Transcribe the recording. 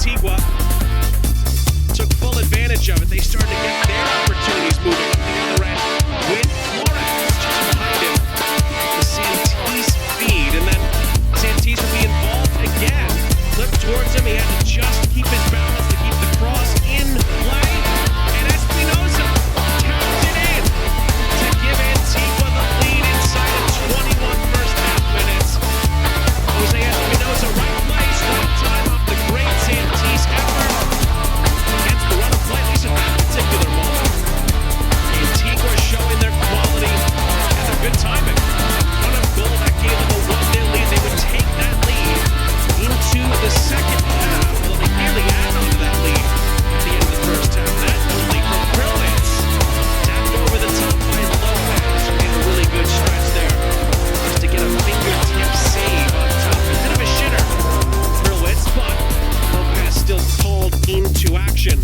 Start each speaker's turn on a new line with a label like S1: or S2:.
S1: Antigua took full advantage of it. They started to get their opportunities moving up the other end with Flores just behind him. The Santis feed, and then Santis would be involved again. Flipped towards him. He had to just keep his balance to keep the cross in play. And Espinosa taps it in to give Antigua the lead inside of 21 first half minutes. Jose Espinosa, right place, right time off the great Santis effort. Gets the run of play, at least in that particular moment. Antigua showing their quality and their good timing. Run of goal that gave them a 1-0 lead. They would take that lead into the second half. Well, they nearly add on to that lead at the end of the first half. That goalie from brilliance. Tapped over the top by Lopez. Made a really good stretch there just to get a fingertip save on top. A bit of a shitter. Brilliance, but Lopez still called into action.